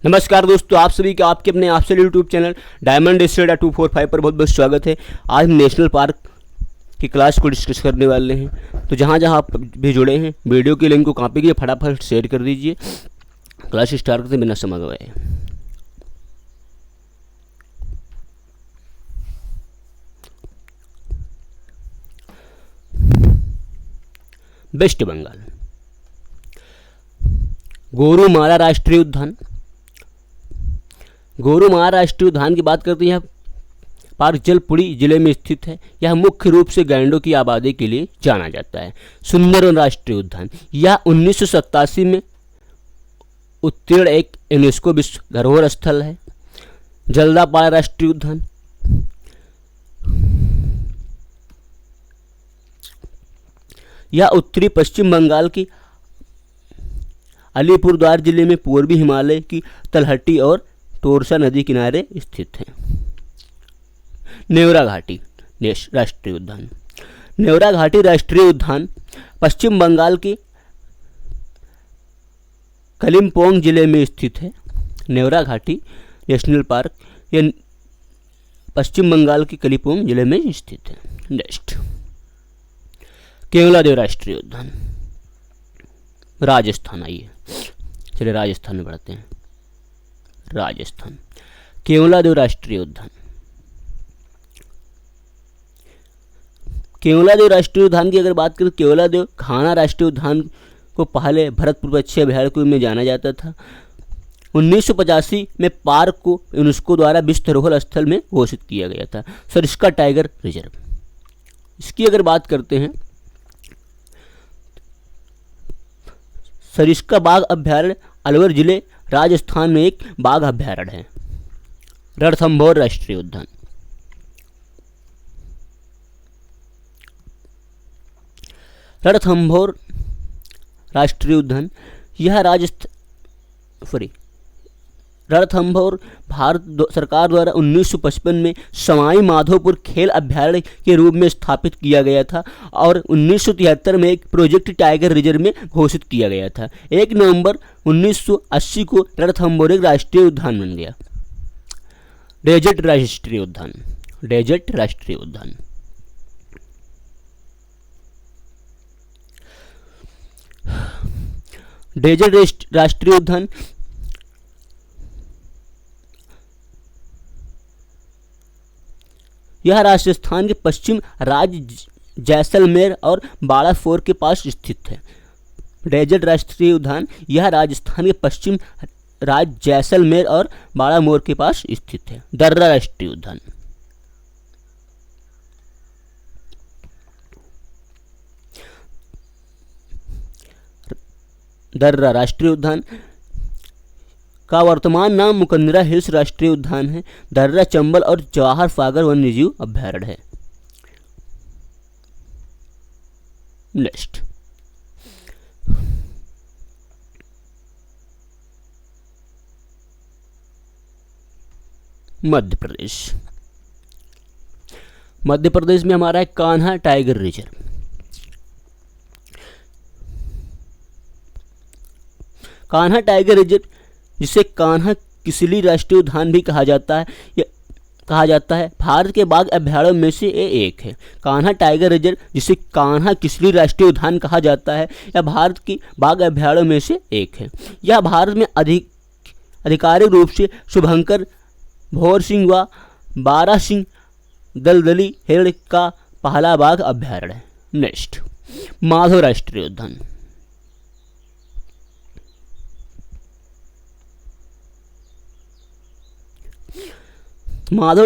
नमस्कार दोस्तों, आप सभी का आपके अपने आपसे यूट्यूब चैनल डायमंड स्टेडा 245 पर बहुत बहुत स्वागत है। आज हम नेशनल पार्क की क्लास को डिस्कस करने वाले हैं। तो जहाँ जहाँ आप भी जुड़े हैं, वीडियो की लिंक को कॉपी कीजिए, फटाफट शेयर कर दीजिए। क्लास स्टार्ट करते बिना समय गवाए। वेस्ट बंगाल, गोरुमारा राष्ट्रीय उद्यान। गोरुमारा राष्ट्रीय उद्यान की बात करते हैं। यह पार्क जलपुरी जिले में स्थित है। यह मुख्य रूप से गैंडों की आबादी के लिए जाना जाता है। सुंदरवन राष्ट्रीय उद्यान, यह 1987 में उत्तीर्ण एक यूनेस्को विश्व धरोहर स्थल है। जल्दापाड़ा राष्ट्रीय उद्यान, यह उत्तरी पश्चिम बंगाल की अलीपुरद्वार जिले में पूर्वी हिमालय की तलहटी और तोरसा नदी किनारे स्थित है। नेवरा घाटी राष्ट्रीय उद्यान, नेवरा घाटी राष्ट्रीय उद्यान पश्चिम बंगाल के कलिम्पोंग जिले में स्थित है। नेवरा घाटी नेशनल पार्क यह पश्चिम बंगाल के कलिम्पोंग जिले में स्थित है। नेक्स्ट, केवलादेव राष्ट्रीय उद्यान, राजस्थान। आइए चलिए राजस्थान में बढ़ते हैं। राजस्थान, केवलादेव राष्ट्रीय उद्यान। केवलादेव राष्ट्रीय उद्यान की अगर बात करें, केवलादेव घाना राष्ट्रीय उद्यान को पहले भरतपुर पक्षी अभयारण्य में जाना जाता था। 1985 में पार्क को यूनेस्को द्वारा विश्व धरोहर स्थल में घोषित किया गया था। सरिस्का टाइगर रिजर्व, इसकी अगर बात करते हैं, सरिस्का बाघ अभयारण्य अलवर जिले राजस्थान में एक बाघ अभयारण्य है। रणथंभौर राष्ट्रीय उद्यान, रणथंभौर राष्ट्रीय उद्यान यह रणथंभौर भारत सरकार द्वारा 1955 में सवाई माधोपुर खेल अभयारण्य के रूप में स्थापित किया गया था और 1973 में एक प्रोजेक्ट टाइगर रिजर्व में घोषित किया गया था। 1 नवंबर 1980 को रणथंभौर एक राष्ट्रीय उद्यान बन गया। डेजर्ट राष्ट्रीय उद्यान, डेजर्ट राष्ट्रीय उद्यान, डेजर्ट राष्ट्रीय उद्यान यह राजस्थान के पश्चिम राज्य जैसलमेर और बालासोर के पास स्थित है। डेजर्ट राष्ट्रीय उद्यान यह राजस्थान के पश्चिम राज्य जैसलमेर और बालामोर के पास स्थित है। दर्रा राष्ट्रीय उद्यान, दर्रा राष्ट्रीय उद्यान का वर्तमान नाम मुकंदरा हिल्स राष्ट्रीय उद्यान है। दर्रा चंबल और जवाहर सागर वन्यजीव अभयारण्य है। नेक्स्ट, मध्य प्रदेश। मध्य प्रदेश में हमारा है Kanha tiger reserve. Kanha tiger reserve, जिसे कान्हा किसली राष्ट्रीय उद्यान भी कहा जाता है, भारत के बाघ अभयारण्यों में से एक है। कान्हा टाइगर रिजर्व, जिसे कान्हा किसली राष्ट्रीय उद्यान कहा जाता है, यह भारत की बाघ अभयारण्यों में से एक है। यह भारत में आधिकारिक रूप से शुभंकर, भौर सिंह व बारह सिंह दलदली हिरण का पहला बाघ अभयारण्य है। नेक्स्ट, माधव राष्ट्रीय उद्यान, माधव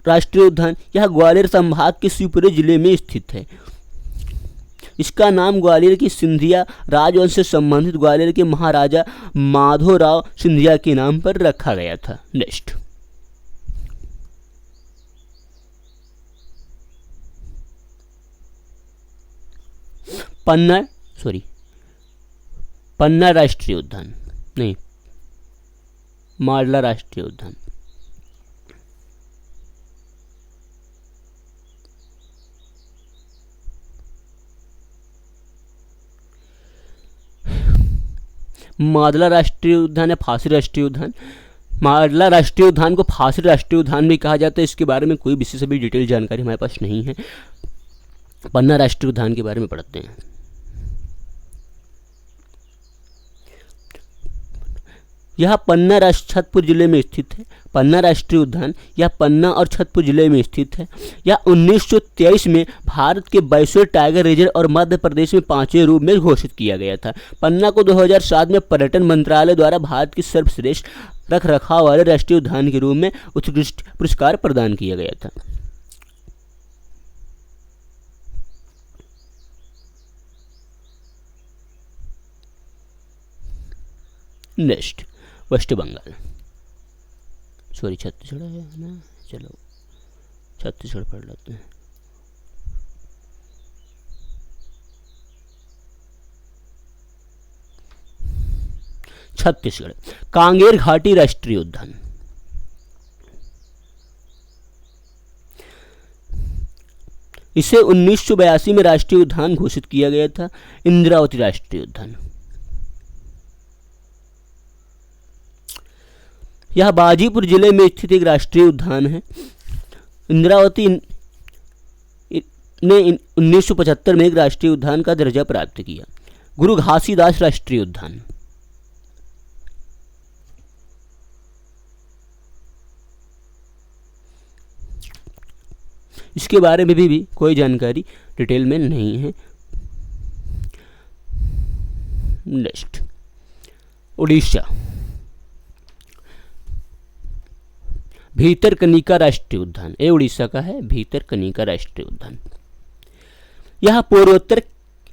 राष्ट्रीय उद्यान यह ग्वालियर संभाग के शिवपुरी जिले में स्थित है। इसका नाम ग्वालियर की सिंधिया राजवंश से संबंधित ग्वालियर के महाराजा माधोराव सिंधिया के नाम पर रखा गया था। नेक्स्ट, पन्ना राष्ट्रीय उद्यान, नहीं, माडला राष्ट्रीय उद्यान, मादला राष्ट्रीय उद्यान या फांसी राष्ट्रीय उद्यान। मादला राष्ट्रीय उद्यान को फांसी राष्ट्रीय उद्यान भी कहा जाता है। इसके बारे में कोई विशेष अभी डिटेल जानकारी हमारे पास नहीं है। पन्ना राष्ट्रीय उद्यान के बारे में पढ़ते हैं। यह पन्ना छतरपुर जिले में स्थित है। पन्ना राष्ट्रीय उद्यान यह पन्ना और छतरपुर जिले में स्थित है। यह 1923 में भारत के 22वें टाइगर रिजर्व और मध्य प्रदेश में 5वें रूप में घोषित किया गया था। पन्ना को 2007 में पर्यटन मंत्रालय द्वारा भारत की सर्वश्रेष्ठ रख रखाव वाले राष्ट्रीय उद्यान के रूप में उत्कृष्ट पुरस्कार प्रदान किया गया था। नेक्स्ट वेस्ट बंगाल, सॉरी छत्तीसगढ़ है ना, चलो छत्तीसगढ़ पढ़ लेते हैं। छत्तीसगढ़ कांगेर घाटी राष्ट्रीय उद्यान। इसे 1982 में राष्ट्रीय उद्यान घोषित किया गया था। इंद्रावती राष्ट्रीय उद्यान यह बाजीपुर जिले में स्थित एक राष्ट्रीय उद्यान है। इंद्रावती ने 1975 में एक राष्ट्रीय उद्यान का दर्जा प्राप्त किया। गुरु घासीदास राष्ट्रीय उद्यान इसके बारे में भी कोई जानकारी डिटेल में नहीं है। नेक्स्ट उड़ीसा, भीतरकनिका राष्ट्रीय उद्यान। ये उड़ीसा का है, भीतरकनिका राष्ट्रीय उद्यान। यह पूर्वोत्तर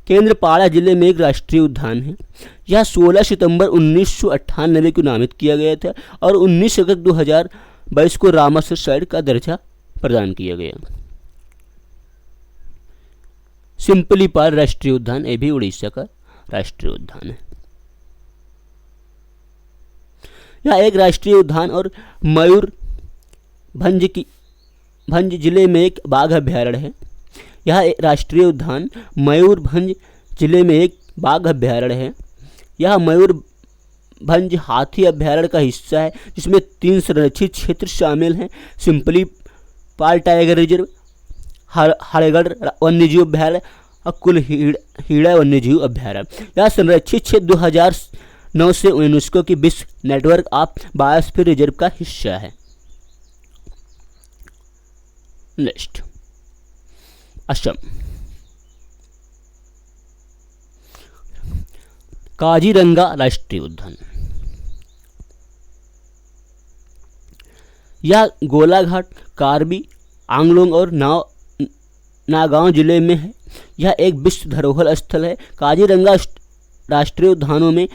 केंद्रपाड़ा जिले में एक राष्ट्रीय उद्यान है। यह 16 सितंबर 1998 को नामित किया गया था और 19 अगस्त 2022 को रामसर साइट का दर्जा प्रदान किया गया। सिंपलीपाल राष्ट्रीय उद्यान, ये भी उड़ीसा का राष्ट्रीय उद्यान है। यह एक राष्ट्रीय उद्यान और मयूरभंज जिले में एक बाघ अभ्यारण्य है। यह एक राष्ट्रीय उद्यान मयूरभंज जिले में एक बाघ अभ्यारण्य है। यह मयूरभंज हाथी अभ्यारण्य का हिस्सा है, जिसमें 3 संरक्षित क्षेत्र शामिल हैं। सिंपलीपाल टाइगर रिजर्व, हड़गढ़ वन्यजीव अभ्यारण्य और कुलहीड़ा वन्यजीव अभ्यारण्य। यह संरक्षित क्षेत्र 2009 से यूनेस्को की विश्व नेटवर्क ऑफ बायोस्फीयर रिजर्व का हिस्सा है। नेक्स्ट असम, काजीरंगा राष्ट्रीय उद्यान। यह गोलाघाट, कार्बी आंगलोंग और नागांव जिले में है। यह एक विश्व धरोहर स्थल है। काजीरंगा राष्ट्रीय उद्यानों में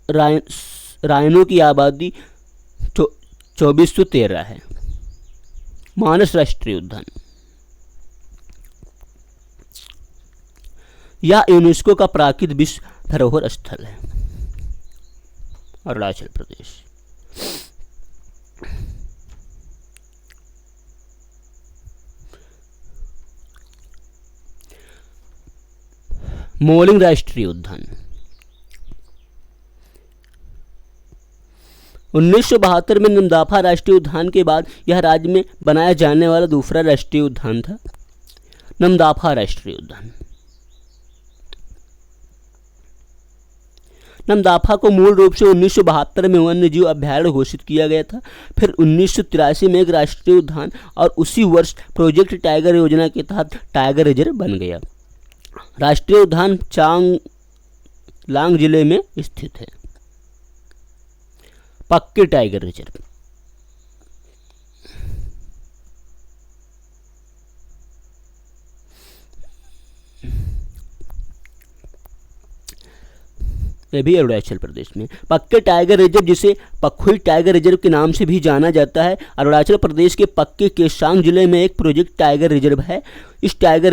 राइनो की आबादी 2413 है। मानस राष्ट्रीय उद्यान यह यूनेस्को का प्राकृतिक विश्व धरोहर स्थल है। अरुणाचल प्रदेश, मोलिंग राष्ट्रीय उद्यान 1972 में नमदाफा राष्ट्रीय उद्यान के बाद यह राज्य में बनाया जाने वाला दूसरा राष्ट्रीय उद्यान था। नमदाफा राष्ट्रीय उद्यान नमदाफा को मूल रूप से 1972 में वन्यजीव अभ्यारण्य घोषित किया गया था। फिर 1983 में एक राष्ट्रीय उद्यान और उसी वर्ष प्रोजेक्ट टाइगर योजना के तहत टाइगर रिजर्व बन गया। राष्ट्रीय उद्यान चांगलांग जिले में स्थित है। पक्के टाइगर रिजर्व ये भी अरुणाचल प्रदेश में। पक्के टाइगर रिजर्व, जिसे पखुई टाइगर रिजर्व के नाम से भी जाना जाता है, अरुणाचल प्रदेश के पक्के केसांग जिले में एक प्रोजेक्ट टाइगर रिजर्व है। इस टाइगर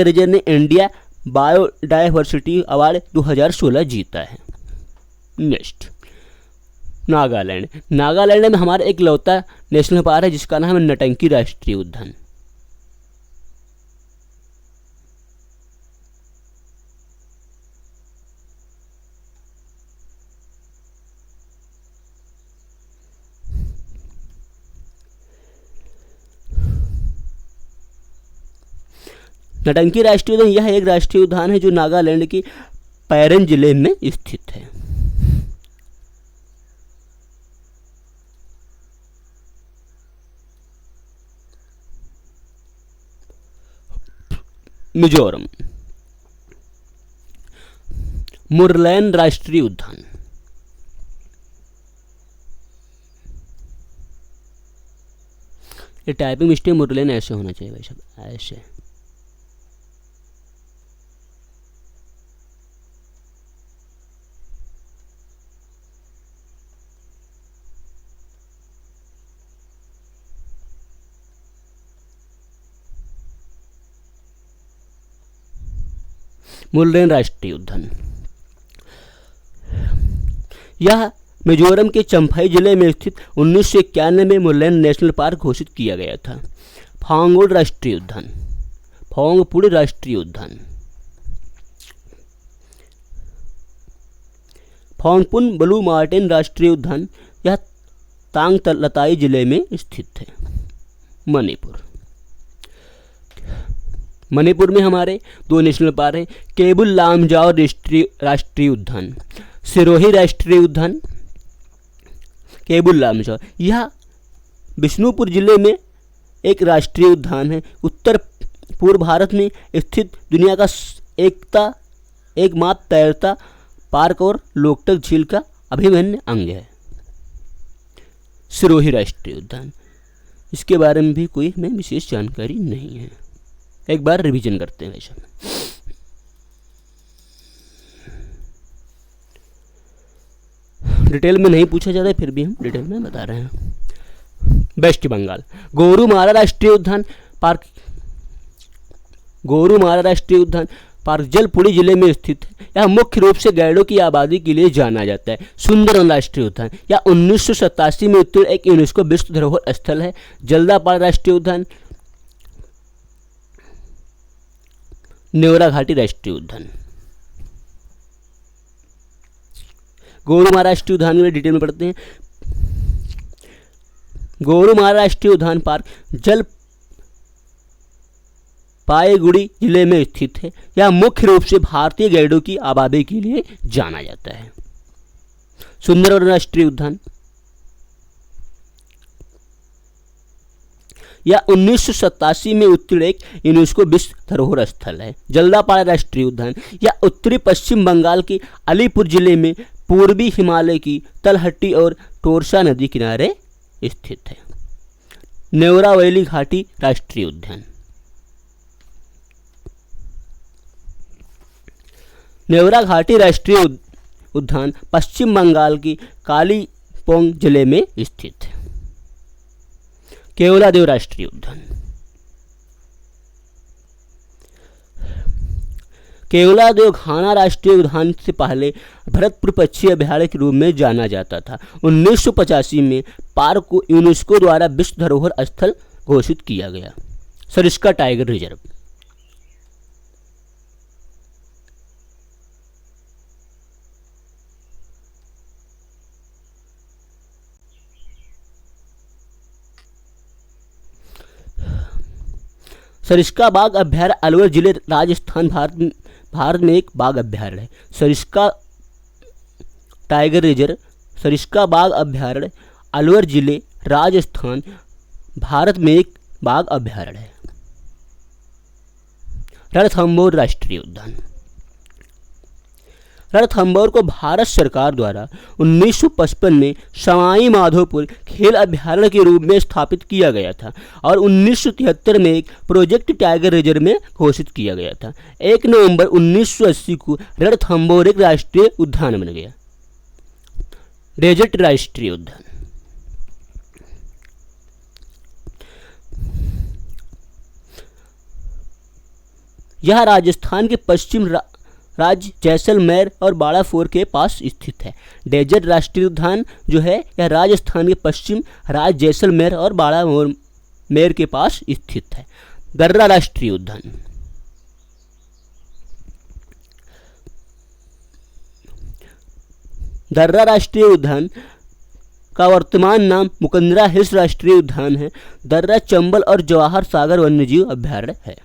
रिजर्व ने इंडिया बायोडायवर्सिटी अवार्ड 2016 जीता है। नेक्स्ट नागालैंड। नागालैंड में हमारा एक लौता नेशनल पार्क है जिसका नाम है नटंकी राष्ट्रीय उद्यान। नौटंकी राष्ट्रीय उद्यान यह एक राष्ट्रीय उद्यान है जो नागालैंड के पैरन जिले में स्थित है। मिजोरम, मुरलैन राष्ट्रीय उद्यान, ये टाइपिंग मिस्टेक, मुरलैन ऐसे होना चाहिए भाई साहब, ऐसे। मुरलैन राष्ट्रीय उद्यान यह मिजोरम के चम्फाई जिले में स्थित 1991 में मुरलैन नेशनल पार्क घोषित किया गया था। फांगोड राष्ट्रीय उद्यान, फोंगपुड़ राष्ट्रीय उद्यान, फोंगपुन ब्लू मार्टिन राष्ट्रीय उद्यान यह तांग लताई जिले में स्थित है। मणिपुर, मणिपुर में हमारे 2 नेशनल पार्क हैं, केबुल लामजाओ राष्ट्रीय उद्यान, सिरोही राष्ट्रीय उद्यान, केबुल लामजाओ यह बिष्णुपुर जिले में एक राष्ट्रीय उद्यान है। उत्तर पूर्व भारत में स्थित दुनिया का एकमात्र तैरता पार्क और लोकटक झील का अभिन्न अंग है। सिरोही राष्ट्रीय उद्यान, इसके बारे में भी कोई हमें विशेष जानकारी नहीं है, एक बार रिवीजन करते हैं वैसे। डिटेल में नहीं पूछा जाता है, फिर भी हम डिटेल में बता रहे हैं। वेस्ट बंगाल, गोरुमारा राष्ट्रीय उद्यान पार्क, गोरुमारा राष्ट्रीय उद्यान पार्क जलपुरी जिले में स्थित है। यह मुख्य रूप से गैंडों की आबादी के लिए जाना जाता है। सुंदरवन राष्ट्रीय उद्यान यह 1987 में उत्तीर्ण एक यूनेस्को विश्व धरोहर स्थल है। जल्दापाड़ा राष्ट्रीय उद्यान, नेवरा घाटी राष्ट्रीय उद्यान। गोरुमारा राष्ट्रीय उद्यान में डिटेल में पढ़ते हैं। गोरुमारा राष्ट्रीय उद्यान पार्क जल पाएगुड़ी जिले में स्थित है। यह मुख्य रूप से भारतीय गैंडों की आबादी के लिए जाना जाता है। सुंदरवन राष्ट्रीय उद्यान यह 1987 में उत्तीर्ण एक यूनेस्को विश्व धरोहर स्थल है। जल्दापाड़ा राष्ट्रीय उद्यान यह उत्तरी पश्चिम बंगाल के अलीपुर जिले में पूर्वी हिमालय की तलहटी और टोरसा नदी किनारे स्थित है। नेवरावली घाटी राष्ट्रीय उद्यान, नेवरा घाटी राष्ट्रीय उद्यान पश्चिम बंगाल की कालीपोंग जिले में स्थित है। केवलादेव राष्ट्रीय उद्यान, केवलादेव घाना राष्ट्रीय उद्यान से पहले भरतपुर पक्षी अभयारण्य के रूप में जाना जाता था। 1985 में पार्क को यूनेस्को द्वारा विश्व धरोहर स्थल घोषित किया गया। सरिस्का टाइगर रिजर्व, सरिस्का बाघ अभयारण्य अलवर जिले राजस्थान भारत में एक बाघ अभयारण्य है। सरिस्का टाइगर रिजर्व सरिस्का बाघ अभयारण्य अलवर जिले राजस्थान भारत में एक बाघ अभयारण्य है। रणथंभौर राष्ट्रीय उद्यान, रणथंभौर को भारत सरकार द्वारा 1955 में सवाई माधोपुर खेल अभयारण्य के रूप में स्थापित किया गया था और 1973 में एक प्रोजेक्ट टाइगर रिजर्व में घोषित किया गया था। 1 नवंबर 1980 को रणथंभौर एक राष्ट्रीय उद्यान बन गया। डेजर्ट राष्ट्रीय उद्यान, यह राजस्थान के पश्चिम राज्य जैसलमेर और बाड़ाफोर के पास स्थित है। डेजर्ट राष्ट्रीय उद्यान जो है यह राजस्थान के पश्चिम राज्य जैसलमेर और बाड़ामेर के पास स्थित है। दर्रा राष्ट्रीय उद्यान, दर्रा राष्ट्रीय उद्यान का वर्तमान नाम मुकंदरा हिल्स राष्ट्रीय उद्यान है। दर्रा चंबल और जवाहर सागर वन्यजीव अभयारण्य है।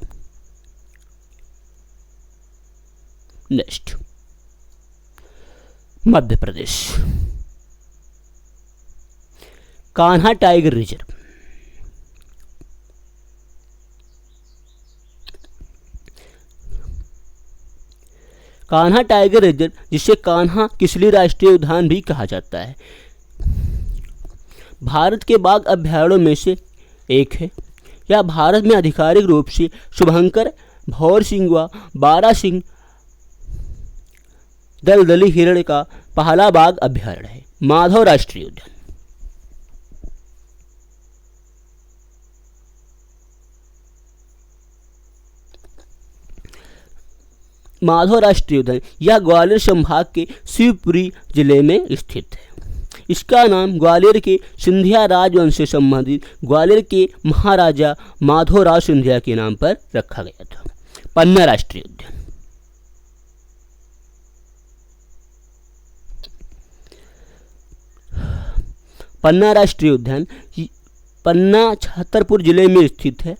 Next, Madhya Pradesh, Kanha tiger reserve. Kanha tiger reserve, जिसे कान्हा किसली राष्ट्रीय उद्यान भी कहा जाता है, भारत के बाघ अभयारण्यों में से एक है। यह भारत में आधिकारिक रूप से शुभंकर, भौरसिंह व बारासिंह दलदली हिरण का पहला बाघ अभयारण्य है। माधव राष्ट्रीय उद्यान, माधव राष्ट्रीय उद्यान यह ग्वालियर संभाग के शिवपुरी जिले में स्थित है। इसका नाम ग्वालियर के सिंधिया राजवंश से संबंधित ग्वालियर के महाराजा माधवराव सिंधिया के नाम पर रखा गया था। पन्ना राष्ट्रीय उद्यान, पन्ना राष्ट्रीय उद्यान पन्ना छतरपुर जिले में स्थित है।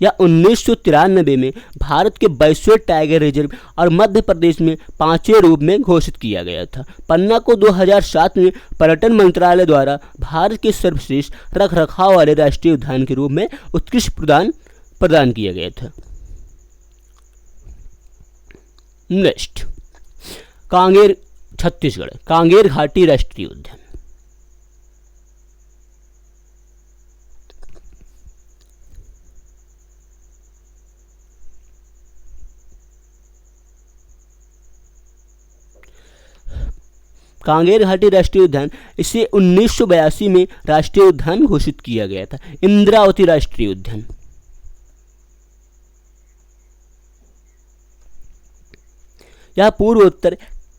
यह 1993 में भारत के 22वें टाइगर रिजर्व और मध्य प्रदेश में 5वें रूप में घोषित किया गया था। पन्ना को 2007 में पर्यटन मंत्रालय द्वारा भारत के सर्वश्रेष्ठ रख रखाव वाले राष्ट्रीय उद्यान के रूप में उत्कृष्ट प्रदान किया गया था। नेक्स्ट, कांगेर, छत्तीसगढ़, कांगेर घाटी राष्ट्रीय उद्यान। कांगेर घाटी राष्ट्रीय उद्यान, इसे 1982 में राष्ट्रीय उद्यान घोषित किया गया था। इंद्रावती राष्ट्रीय उद्यान, यह पूर्वोत्तर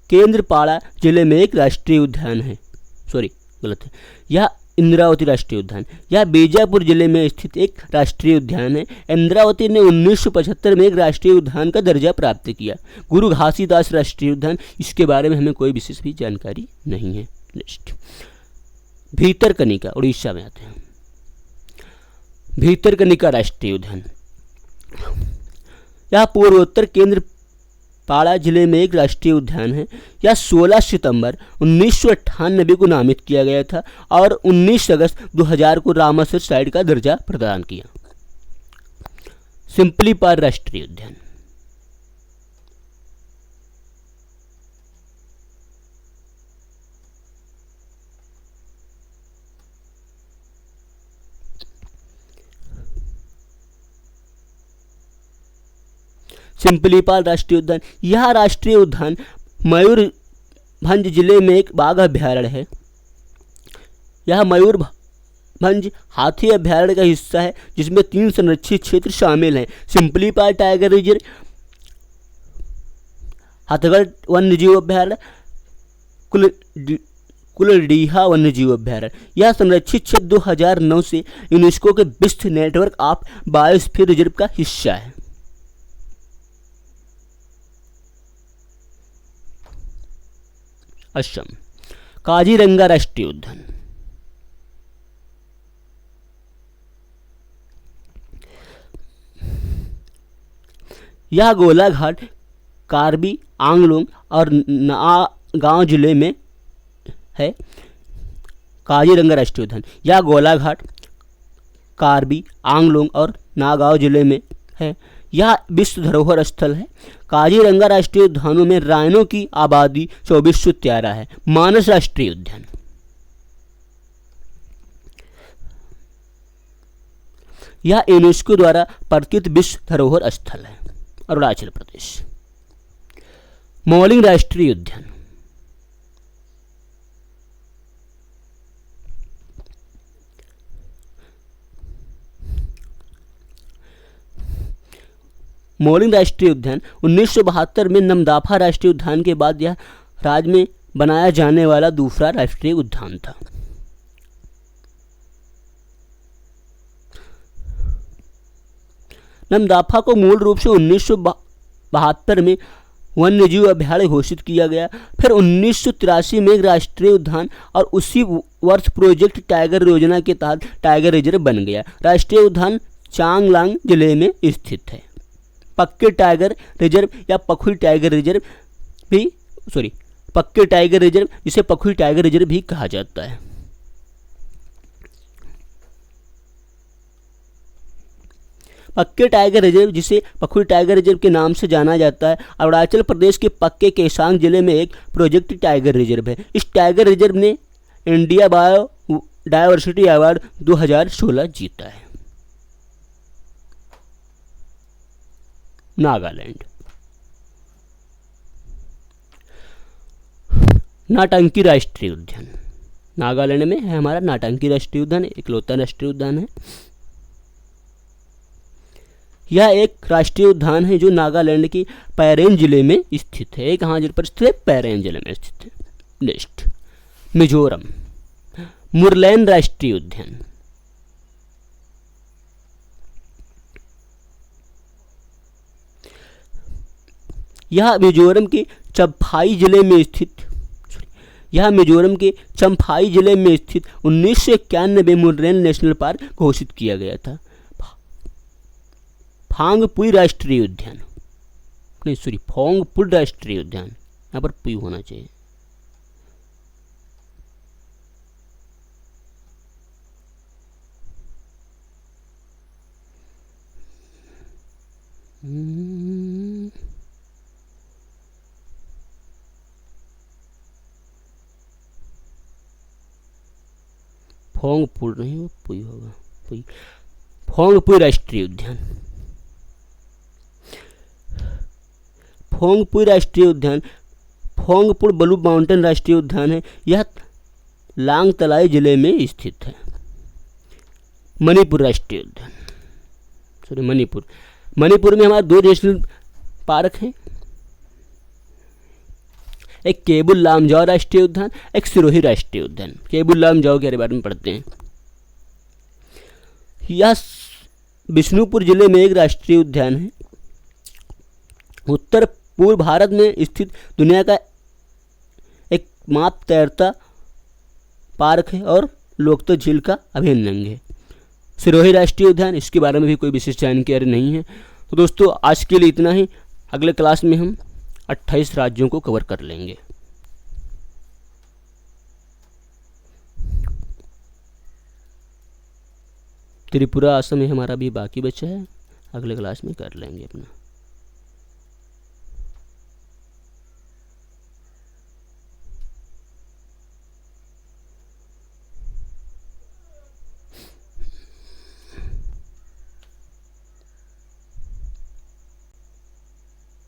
केंद्रपाड़ा जिले में एक राष्ट्रीय उद्यान है। गलत है, यह इंद्रावती राष्ट्रीय उद्यान यह बीजापुर जिले में स्थित एक राष्ट्रीय उद्यान है। इंद्रावती ने 1975 में एक राष्ट्रीय उद्यान का दर्जा प्राप्त किया। गुरु घासीदास राष्ट्रीय उद्यान, इसके बारे में हमें कोई विशेष भी जानकारी नहीं है। नेक्स्ट, भीतरकनिका, उड़ीसा में आते हैं। भीतरकनिका राष्ट्रीय उद्यान, यह पूर्वोत्तर केंद्रपाड़ा जिले में एक राष्ट्रीय उद्यान है। यह 16 सितंबर 1998 को नामित किया गया था और 19 अगस्त 2000 को रामसर साइट का दर्जा प्रदान किया। सिंपलीपाल राष्ट्रीय उद्यान, सिंपलीपाल राष्ट्रीय उद्यान यह राष्ट्रीय उद्यान मयूरभंज जिले में एक बाघ अभयारण्य है। यह मयूरभंज हाथी अभयारण्य का हिस्सा है, जिसमें 3 संरक्षित क्षेत्र शामिल हैं। सिंपलीपाल टाइगर रिजर्व, हथगढ़ वन्यजीव अभयारण्य, कुलडीहा वन्यजीव अभयारण्य। यह संरक्षित क्षेत्र 2009 से यूनेस्को के विश्व नेटवर्क ऑफ बायोस्फीयर रिजर्व का हिस्सा है। असम, काजीरंगा राष्ट्रीय उद्यान, यह गोलाघाट, कार्बी आंगलोंग और नागांव जिले में है। काजीरंगा राष्ट्रीय उद्यान यह गोलाघाट, कार्बी आंगलोंग और नागांव जिले में है। यह विश्व धरोहर स्थल है। काजीरंगा राष्ट्रीय उद्यानों में राइनो की आबादी 2413 है। मानस राष्ट्रीय उद्यान, यह यूनेस्को द्वारा प्रकृत विश्व धरोहर स्थल है। अरुणाचल प्रदेश, मौलिंग राष्ट्रीय उद्यान, मौलिंग राष्ट्रीय उद्यान 1972 में नमदाफा राष्ट्रीय उद्यान के बाद यह राज्य में बनाया जाने वाला दूसरा राष्ट्रीय उद्यान था। नमदाफा को मूल रूप से 1972 में वन्यजीव अभयारण्य घोषित किया गया, फिर 1983 में एक राष्ट्रीय उद्यान और उसी वर्ष प्रोजेक्ट टाइगर योजना के तहत टाइगर रिजर्व बन गया। राष्ट्रीय उद्यान चांगलांग जिले में स्थित है। पक्के टाइगर रिजर्व या पखुई टाइगर रिजर्व भी पक्के टाइगर रिजर्व जिसे पखुई टाइगर रिजर्व भी कहा जाता है। पक्के टाइगर रिजर्व जिसे पखुई टाइगर रिजर्व के नाम से जाना जाता है अरुणाचल प्रदेश के पक्के केसांग जिले में एक प्रोजेक्ट टाइगर रिजर्व है। इस टाइगर रिजर्व ने इंडिया बायो डायवर्सिटी अवार्ड 2016 जीता है। नागालैंड, नाटंकी राष्ट्रीय उद्यान। नागालैंड में है हमारा नाटंकी राष्ट्रीय उद्यान, इकलौता राष्ट्रीय उद्यान है। यह एक राष्ट्रीय उद्यान है जो नागालैंड की पैरेन जिले में स्थित है। कहाँ जिले पर स्थित है? पैरेन जिले में स्थित है। नेक्स्ट, मिजोरम, मुरलैन राष्ट्रीय उद्यान। यह मिजोरम के चम्फाई जिले में स्थित 1991 में मुरलैन नेशनल पार्क घोषित किया गया था। फांगपुई राष्ट्रीय उद्यान, फोंगपुर राष्ट्रीय उद्यान, यहाँ पर पुई होना चाहिए। फोंगपुर नहीं, पुई होगा, पुई। फोंगपुई राष्ट्रीय उद्यान, फोंगपुई राष्ट्रीय उद्यान फोंगपुर ब्लू माउंटेन राष्ट्रीय उद्यान है। यह लांगतलाई जिले में स्थित है। मणिपुर राष्ट्रीय उद्यान, मणिपुर में हमारे 2 नेशनल पार्क हैं, एक केबुल लामजाओ राष्ट्रीय उद्यान, एक सिरोही राष्ट्रीय उद्यान। केबुल लामजाओ के बारे में पढ़ते हैं। यह बिष्णुपुर जिले में एक राष्ट्रीय उद्यान है। उत्तर पूर्व भारत में स्थित दुनिया का एक मात्र तैरता पार्क है और लोकतक झील का अभिन्न अंग है। सिरोही राष्ट्रीय उद्यान, इसके बारे में भी कोई विशेष जानकारी नहीं है। तो दोस्तों आज के लिए इतना ही। अगले क्लास में हम 28 राज्यों को कवर कर लेंगे। त्रिपुरा, असम हमारा भी बाकी बचा है, अगले क्लास में कर लेंगे अपना।